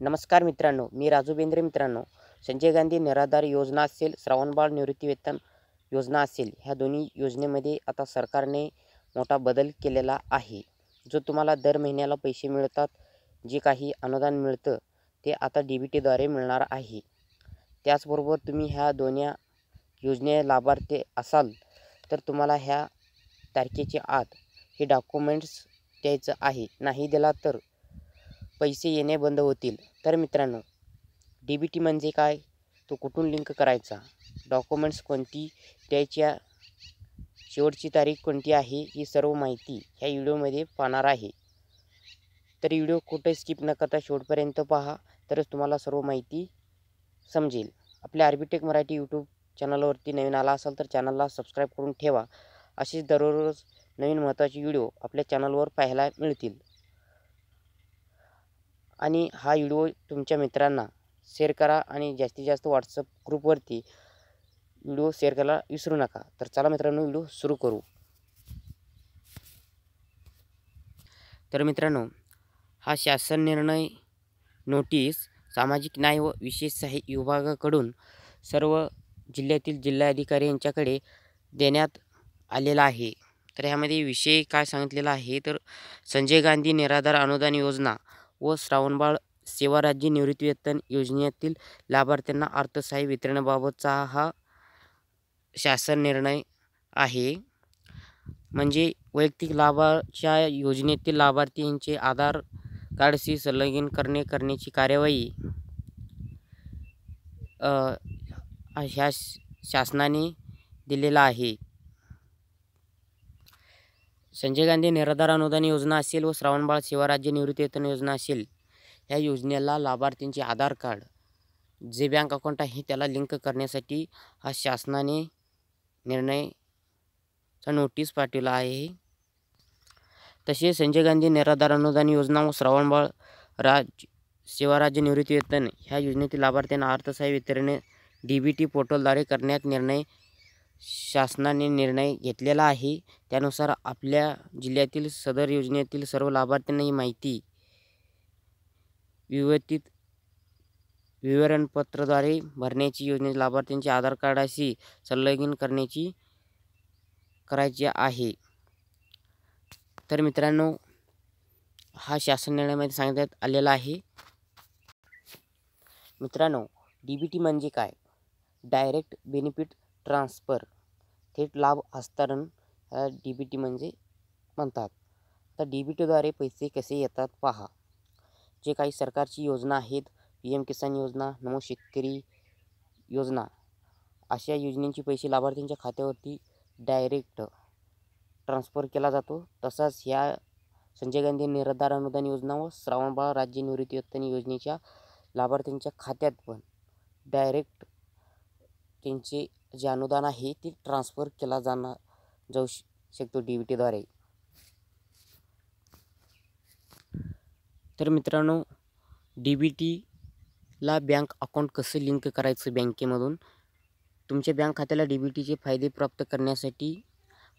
नमस्कार मित्रांनो, मी राजू बेंद्रे. मित्रांनो, संजय गांधी निराधार योजना असेल, श्रावणबाळ निवृत्तीवेतन योजना असेल, ह्या दोन्ही योजनेमध्ये आता सरकारने मोठा बदल केलेला आहे. जो तुम्हाला दर महिन्याला पैसे मिळतात, जे काही अनुदान मिळतं, ते आता DBTद्वारे मिळणार आहे. त्याचबरोबर तुम्ही ह्या दोन्ही योजने लाभार्थी असाल, तर तुम्हाला ह्या तारखेच्या आत हे डॉक्युमेंट्स द्यायचं आहे. नाही दिला तर पैसे येणे बंद होतील. तर मित्रांनो, DBT म्हणजे काय? तो कुठून लिंक करायचा? डॉक्युमेंट्स कोणती द्यायच्या? शेवटची तारीख कोणती आहे? ही सर्व माहिती ह्या व्हिडिओमध्ये पाहणार आहे. तर व्हिडिओ कुठे स्किप न करता शेवटपर्यंत पहा, तरच तुम्हाला सर्व माहिती समजेल. आपल्या आर्बिटेक मराठी यूट्यूब चॅनलवरती नवीन आला असाल तर चॅनलला सबस्क्राईब करून ठेवा. असेच दररोज नवीन महत्त्वाचे व्हिडिओ आपल्या चॅनलवर पाहायला मिळतील. आणि हा व्हिडिओ तुमच्या मित्रांना शेअर करा आणि जास्तीत जास्त व्हॉट्सअप ग्रुपवरती व्हिडिओ शेअर करायला विसरू नका. तर चला मित्रांनो, व्हिडिओ सुरू करू. तर मित्रांनो, हा शासन निर्णय नोटीस सामाजिक न्याय व विशेष सहाय्य विभागाकडून सर्व जिल्ह्यातील जिल्हाधिकारी यांच्याकडे देण्यात आलेला आहे. तर ह्यामध्ये विषय काय सांगितलेला आहे, तर संजय गांधी निराधार अनुदान योजना व श्रावणबाळ सेवा राज्य निवृत्तीवेतन योजनेतील लाभार्थ्यांना अर्थसहाय्य वितरणाबाबतचा हा शासन निर्णय आहे. म्हणजे वैयक्तिक लाभाच्या योजनेतील लाभार्थी यांचे आधार कार्डशी संलग्न करण्याची कार्यवाही ह्या शासनाने दिलेला आहे. संजय गांधी निराधार अनुदान योजना असेल व श्रावणबाळ सेवा राज्य निवृत्तीवेतन योजना असेल, ह्या योजनेला लाभार्थींचे आधार कार्ड जे बँक अकाउंट आहे त्याला लिंक करण्यासाठी हा शासनाने निर्णयचा नोटीस पाठवला आहे. तसेच संजय गांधी निराधार अनुदान योजना व श्रावणबाळ सेवा राज्य निवृत्तीवेतन ह्या योजनेतील लाभार्थ्यांना अर्थसहाय्य वितरण DBT पोर्टलद्वारे करण्यात शासनाने निर्णय घेतलेला आहे. त्यानुसार आपल्या जिल्ह्यातील सदर योजनेतील सर्व लाभार्थ्यांना ही माहिती विवरणपत्राद्वारे भरण्याची, योजनेतील लाभार्थ्यांचे आधार कार्डाशी संलग्न करायचे आहे. तर मित्रांनो, हा शासन निर्णयामध्ये सांगण्यात आलेला आहे. मित्रांनो, DBT म्हणजे काय? डायरेक्ट बेनिफिट ट्रान्सफर, थेट लाभ हस्तांतरण ह्या DBT म्हणजे म्हणतात. आता DBTद्वारे पैसे कसे येतात पहा. जे काही सरकारची योजना आहेत, PM किसान योजना, नमो शेतकरी योजना, अशा योजनेचे पैसे लाभार्थ्यांच्या खात्यावरती डायरेक्ट ट्रान्सफर केला जातो. तसाच ह्या संजय गांधी निराधार अनुदान योजना व श्रावणबाळ राज्य निवृत्तीवेतन योजनेच्या लाभार्थ्यांच्या खात्यात पण डायरेक्ट त्यांचे जे अनुदान आहे ते ट्रान्सफर केला जाऊ शकतो DBTद्वारे. तर मित्रांनो, DBTला बँक अकाउंट कसं लिंक करायचं बँकेमधून? तुमच्या बँक खात्याला DBTचे फायदे प्राप्त करण्यासाठी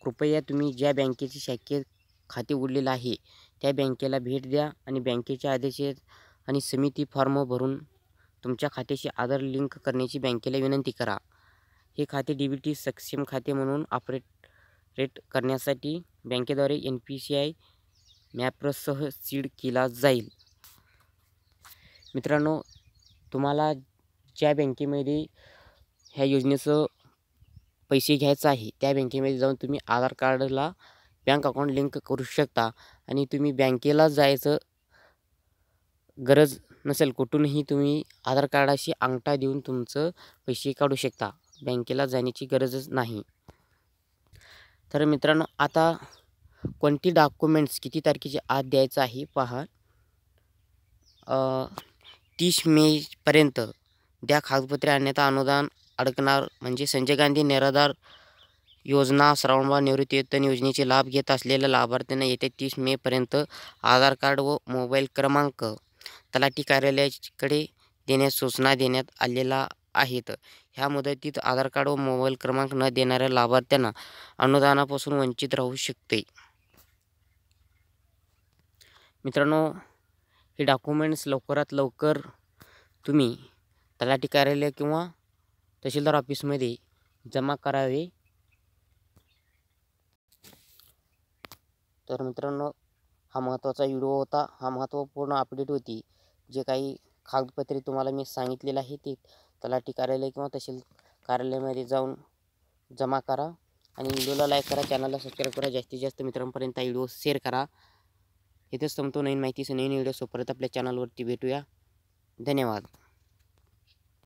कृपया तुम्ही ज्या बँकेची शाखेत खाते उघडलेलं आहे त्या बँकेला भेट द्या आणि बँकेच्या आदेश आणि समिती फॉर्म भरून तुमच्या खात्याशी आधार लिंक करण्याची बँकेला विनंती करा. हे खाते DBT सक्षम खाते म्हणून ऑपरेट करण्यासाठी बँकेद्वारे NPCI मॅपरसह सीड केला जाईल. मित्रांनो, तुम्हाला ज्या बँकेमध्ये ह्या योजनेचं पैसे घ्यायचं आहे त्या बँकेमध्ये जाऊन तुम्ही आधार कार्डला बँक अकाउंट लिंक करू शकता आणि तुम्ही बँकेला जायचं गरज नसेल. कुठूनही तुम्ही आधार कार्डाशी अंगठा देऊन तुमचं पैसे काढू शकता. बँकेला जाण्याची गरजच नाही. तर मित्रांनो, आता कोणती डॉक्युमेंट्स किती तारखेच्या आत द्यायचं आहे पहा. 30 मेपर्यंत द्या कागदपत्रे, अन्यथा अनुदान अडकणार. म्हणजे संजय गांधी निराधार योजना श्रावणबाळ निवृत्तीवेतन योजनेचे लाभ घेत असलेल्या लाभार्थ्यांना येत्या 30 मेपर्यंत आधार कार्ड व मोबाईल क्रमांक तलाठी कार्यालयाकडे देण्यास सूचना देण्यात आलेल्या आहेत. ह्या मुदतीत आधार कार्ड व मोबाईल क्रमांक न देणाऱ्या लाभार्थ्यांना अनुदानापासून वंचित राहू शकते. मित्रांनो, हे डॉक्युमेंट्स लवकरात लवकर तुम्ही तलाठी कार्यालय किंवा तहसीलदार ऑफिसमध्ये जमा करावे. तर मित्रांनो, हा महत्त्वाचा व्हिडिओ होता. हा महत्त्वपूर्ण अपडेट होती. जे काही कागदपत्रे तुम्हाला मी सांगितलेलं आहे ते तलाठी कार्यालय किंवा तहसील कार्यालयामध्ये जाऊन जमा करा. आणि व्हिडिओला लाईक करा, चॅनलला सबस्क्राईब करा, जास्तीत जास्त मित्रांपर्यंत हा व्हिडिओ शेअर करा. इथेच संपतो. नवीन माहितीसह नवीन व्हिडिओ सोबत आपल्या चॅनलवरती भेटूया. धन्यवाद.